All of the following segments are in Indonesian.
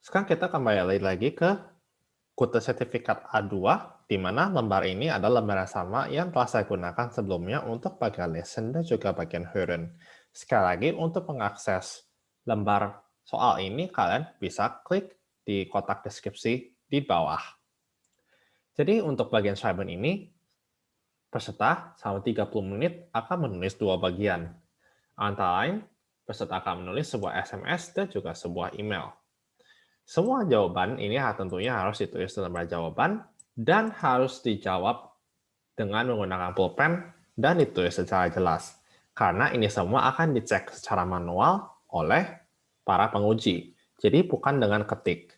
Sekarang kita kembali lagi ke kode sertifikat A2, di mana lembar ini adalah lembar yang sama yang telah saya gunakan sebelumnya untuk bagian lesson dan juga bagian Huron. Sekali lagi, untuk mengakses lembar soal ini, kalian bisa klik di kotak deskripsi di bawah. Jadi untuk bagian Schreiben ini, peserta selama 30 menit akan menulis dua bagian. Antara lain, peserta akan menulis sebuah SMS dan juga sebuah email. Semua jawaban ini tentunya harus ditulis dalam lembar jawaban dan harus dijawab dengan menggunakan pulpen dan ditulis secara jelas. Karena ini semua akan dicek secara manual oleh para penguji. Jadi bukan dengan ketik.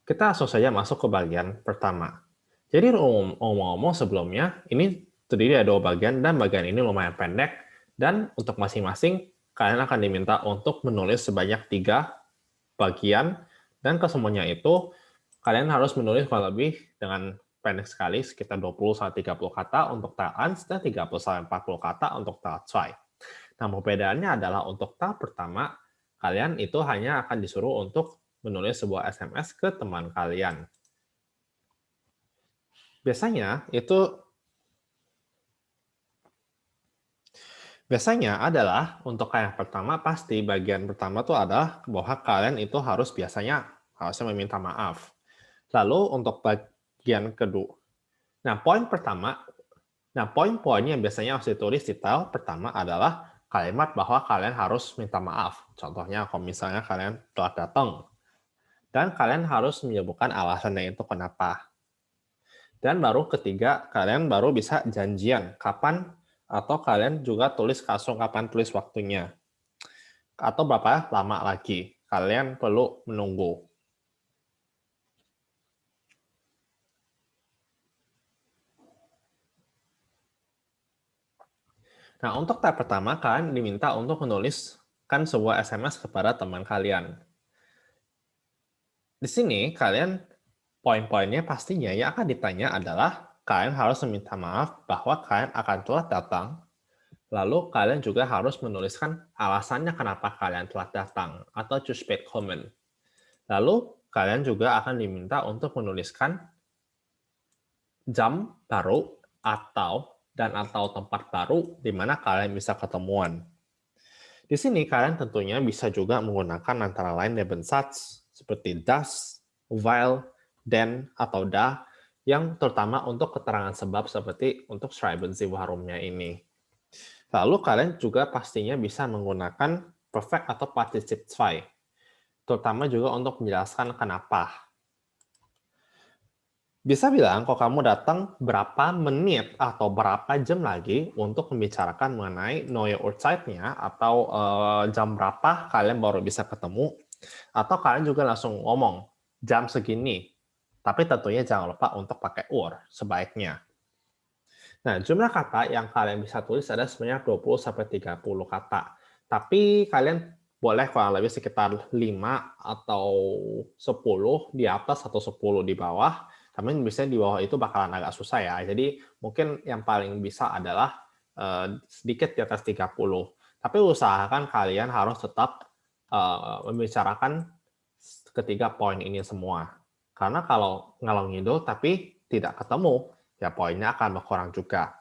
Kita langsung saja masuk ke bagian pertama. Jadi ngomong-ngomong sebelumnya, ini terdiri dari dua bagian dan bagian ini lumayan pendek. Dan untuk masing-masing, kalian akan diminta untuk menulis sebanyak 3 bagian, dan kesemuanya itu kalian harus menulis kurang lebih dengan pendek sekali, sekitar 20-30 kata untuk tahap 1 dan 30-40 kata untuk tahap 2. Nah, perbedaannya adalah untuk tahap pertama, kalian itu hanya akan disuruh untuk menulis sebuah SMS ke teman kalian. Biasanya adalah untuk yang pertama, pasti bagian pertama itu adalah bahwa kalian itu harusnya meminta maaf. Lalu untuk bagian kedua, poin-poin yang biasanya harus ditulis di tahap pertama adalah kalimat bahwa kalian harus minta maaf. Contohnya, kalau misalnya kalian telah datang, dan kalian harus menyebutkan alasannya itu kenapa. Dan baru ketiga, kalian baru bisa janjian kapan, atau kalian juga tulis kapan tulis waktunya. Atau berapa lama lagi kalian perlu menunggu. Nah, untuk tahap pertama, kalian diminta untuk menuliskan sebuah SMS kepada teman kalian. Di sini, poin-poinnya pastinya yang akan ditanya adalah kalian harus meminta maaf bahwa kalian akan telat datang. Lalu, kalian juga harus menuliskan alasannya kenapa kalian telat datang, atau zu spät kommen. Lalu, kalian juga akan diminta untuk menuliskan jam baru atau tempat baru di mana kalian bisa ketemuan. Di sini kalian tentunya bisa juga menggunakan antara lain Nebensatz seperti das, weil, den, atau da, yang terutama untuk keterangan sebab seperti untuk Schreiben Sie warum-nya ini. Lalu kalian juga pastinya bisa menggunakan perfect atau partizip 2, terutama juga untuk menjelaskan kenapa. Bisa bilang kalau kamu datang berapa menit atau berapa jam lagi untuk membicarakan mengenai Neue Uhrzeit-nya, atau jam berapa kalian baru bisa ketemu, atau kalian juga langsung ngomong jam segini, tapi tentunya jangan lupa untuk pakai Uhr sebaiknya. Nah, jumlah kata yang kalian bisa tulis ada sebanyak 20-30 kata, tapi kalian boleh kurang lebih sekitar 5 atau 10 di atas atau 10 di bawah. Tapi biasanya di bawah itu bakalan agak susah ya. Jadi mungkin yang paling bisa adalah sedikit di atas 30. Tapi usahakan kalian harus tetap membicarakan ketiga poin ini semua. Karena kalau ngalor ngidul tapi tidak ketemu, ya poinnya akan berkurang juga.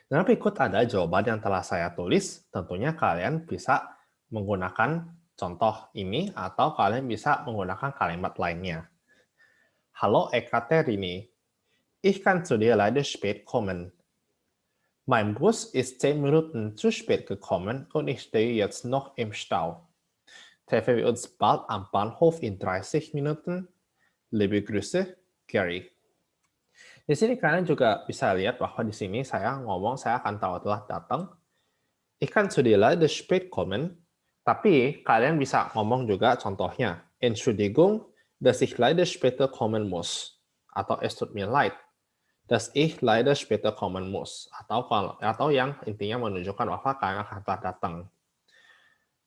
Dan berikut ada jawaban yang telah saya tulis. Tentunya kalian bisa menggunakan contoh ini atau kalian bisa menggunakan kalimat lainnya. Hallo Ekaterini, ich kann zu dir leider spät kommen. Mein Bus ist 10 Minuten zu spät gekommen und ich stehe jetzt noch im Stau. Treffen wir uns bald am Bahnhof in 30 Minuten? Liebe Grüße, Gary. Di sini kalian juga bisa lihat bahwa di sini saya ngomong saya akan telat datang. Ich kann zu dir leider spät kommen. Tapi kalian bisa ngomong juga contohnya. Entschuldigung, dass ich leider später kommen muss. Atau es tut mir leid, dass ich leider später kommen muss. Atau yang intinya menunjukkan bahwa kalian akan telat datang.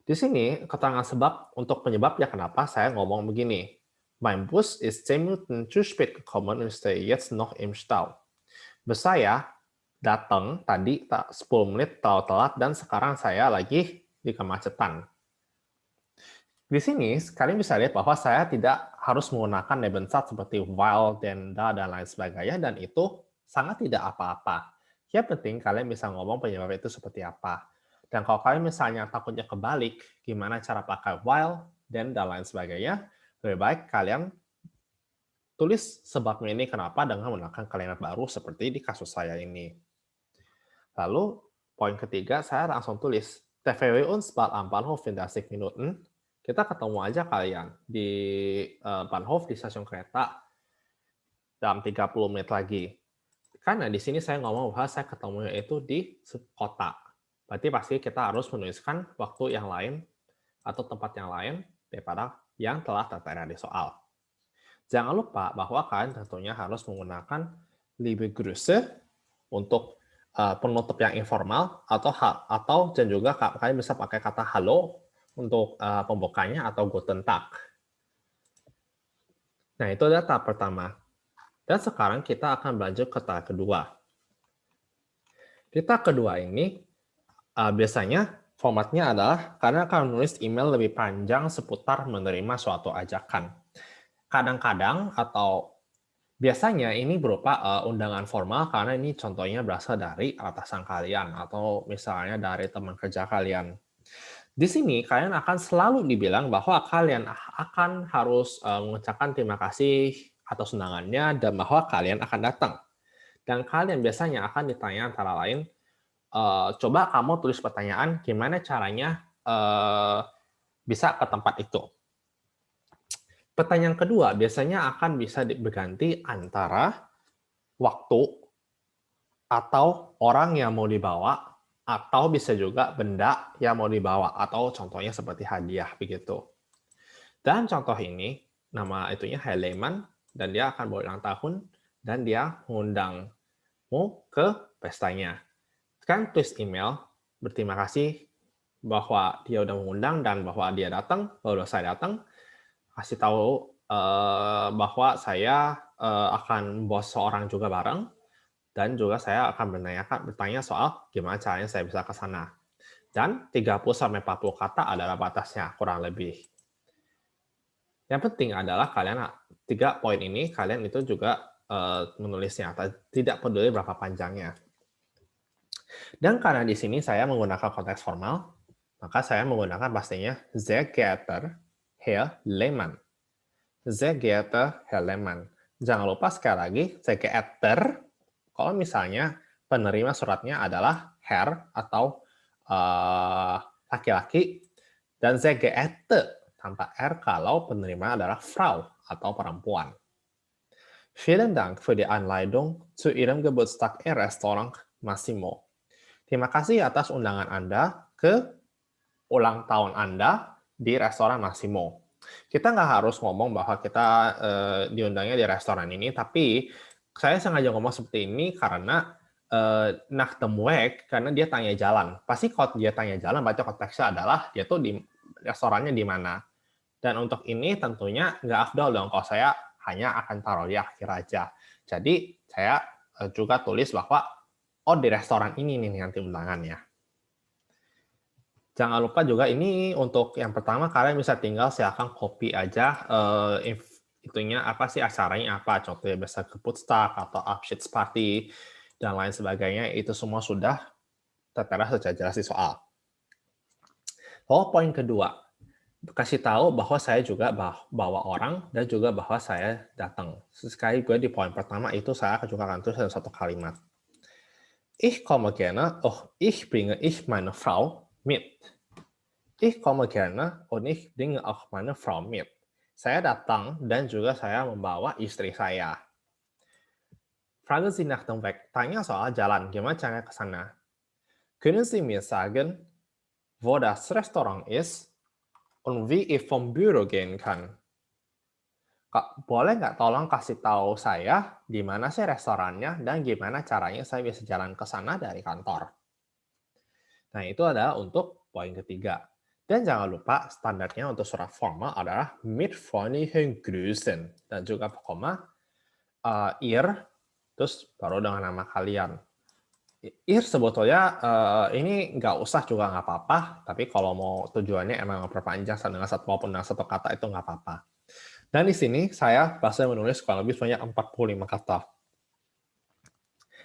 Di sini keterangan sebab untuk penyebabnya kenapa saya ngomong begini. Mein Bus ist 10 Minuten zu spät gekommen und stehe jetzt noch im Stau. Bus saya datang tadi 10 menit terlalu telat dan sekarang saya lagi di kemacetan. Di sini, kalian bisa lihat bahwa saya tidak harus menggunakan Nebensatz seperti while, then, da, dan lain sebagainya, dan itu sangat tidak apa-apa. Yang penting kalian bisa ngomong penyebab itu seperti apa. Dan kalau kalian misalnya takutnya kebalik, gimana cara pakai while, then, dan lain sebagainya, lebih baik kalian tulis sebabnya ini kenapa dengan menggunakan kalimat baru seperti di kasus saya ini. Lalu, poin ketiga, saya langsung tulis, TVW uns bald am Bahnhof in 30 Minuten. Kita ketemu aja kalian di Bahnhof, di stasiun kereta, dalam 30 menit lagi. Karena di sini saya ngomong bahwa saya ketemunya itu di kota. Berarti pasti kita harus menuliskan waktu yang lain atau tempat yang lain daripada yang telah tertera di soal. Jangan lupa bahwa kalian tentunya harus menggunakan liebe Grüße untuk penutup yang informal atau dan juga kalian bisa pakai kata halo untuk pembukanya atau guten Tag. Nah, itu adalah tahap pertama. Dan sekarang kita akan berlanjut ke tahap kedua. Di tahap kedua ini biasanya formatnya adalah karena akan menulis email lebih panjang seputar menerima suatu ajakan. Kadang-kadang atau biasanya ini berupa undangan formal karena ini contohnya berasal dari atasan kalian atau misalnya dari teman kerja kalian. Di sini kalian akan selalu dibilang bahwa kalian akan harus mengucapkan terima kasih atas undangannya dan bahwa kalian akan datang. Dan kalian biasanya akan ditanya antara lain, coba kamu tulis pertanyaan gimana caranya bisa ke tempat itu. Pertanyaan kedua biasanya akan bisa berganti antara waktu atau orang yang mau dibawa atau bisa juga benda yang mau dibawa atau contohnya seperti hadiah begitu. Dan contoh ini nama itunya Heleman dan dia akan bawa ulang tahun dan dia mengundangmu ke pestanya. Sekarang tulis email berterima kasih bahwa dia udah mengundang dan bahwa dia datang, baru saya datang, kasih tahu bahwa saya akan membawa seorang juga bareng dan juga saya akan bertanya soal gimana caranya saya bisa ke sana. Dan 30-40 kata adalah batasnya, kurang lebih. Yang penting adalah kalian 3 poin ini, kalian itu juga menulisnya, tidak peduli berapa panjangnya. Dan karena di sini saya menggunakan konteks formal, maka saya menggunakan pastinya sehr geehrter Herr Lehmann. Sehr geehrter Herr Lehmann. Jangan lupa sekali lagi, sehr geehrter, kalau misalnya penerima suratnya adalah Herr atau laki-laki, dan sehr geehrte tanpa R kalau penerima adalah Frau atau perempuan. Vielen Dank für die Einladung zu Ihrem Geburtstag im Restaurant Massimo. Terima kasih atas undangan Anda ke ulang tahun Anda di restoran Massimo. Kita nggak harus ngomong bahwa kita diundangnya di restoran ini, tapi saya sengaja ngomong seperti ini karena nach dem Weg, karena dia tanya jalan. Pasti kalau dia tanya jalan, baca konteksnya adalah dia tuh di restorannya di mana. Dan untuk ini tentunya nggak afdol dong kalau saya hanya akan taruh di akhir aja. Jadi saya juga tulis bahwa oh di restoran ini nih nanti undangannya. Jangan lupa juga ini untuk yang pertama kalian bisa tinggal silakan copy aja itunya apa sih acaranya apa, contohnya bisa Geburtstag atau Abschiedsparty dan lain sebagainya, itu semua sudah tertera secara jelas di soal. Lalu poin kedua, kasih tahu bahwa saya juga bawa orang dan juga bahwa saya datang. Sekali gue di poin pertama itu saya juga akan tulis satu kalimat. Ich komme gerne, ich bringe meine Frau mit. Ich komme gerne und ich bringe auch meine Frau mit. Saya datang dan juga saya membawa istri saya. Fragen Sie nach dem Weg. Tanya soal jalan, gimana caranya ke sana. Können Sie mir sagen, wo das Restaurant ist und wie ich vom Büro gehen kann? Kak, boleh nggak tolong kasih tahu saya di mana sih restorannya dan gimana caranya saya bisa jalan ke sana dari kantor. Nah, itu adalah untuk poin ketiga. Dan jangan lupa standarnya untuk surat formal adalah mit freundlichen Grüßen dan juga koma ihr terus baru dengan nama kalian. Ir sebetulnya ini nggak usah juga nggak apa-apa, tapi kalau mau tujuannya emang memperpanjang dengan satu maupun dengan satu kata itu nggak apa-apa. Dan di sini saya berhasil menulis kurang lebih sebanyak 45 kata.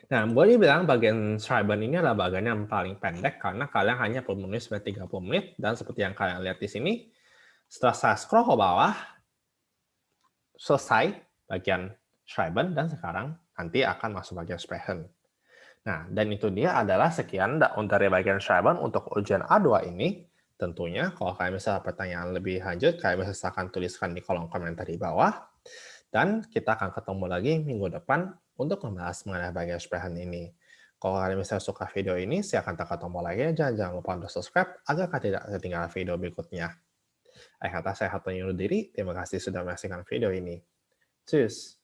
Nah, boleh dibilang bagian Schreiben ini adalah bagian yang paling pendek karena kalian hanya perlu menulis sebanyak 30 menit, dan seperti yang kalian lihat di sini, setelah saya scroll ke bawah, selesai bagian Schreiben, dan sekarang nanti akan masuk bagian Sprechen. Nah, dan itu dia adalah sekian dari bagian Schreiben untuk ujian A2 ini. Tentunya, kalau kalian bisa pertanyaan lebih lanjut, kalian bisa silahkan tuliskan di kolom komentar di bawah. Dan kita akan ketemu lagi minggu depan untuk membahas mengenai bagian Sprechen ini. Kalau kalian misalnya suka video ini, silahkan tekan tombol like-nya. Jangan lupa untuk subscribe agar kalian tidak ketinggalan video berikutnya. Akhir kata, saya Hatun undur diri. Terima kasih sudah menyaksikan video ini. Tschüss.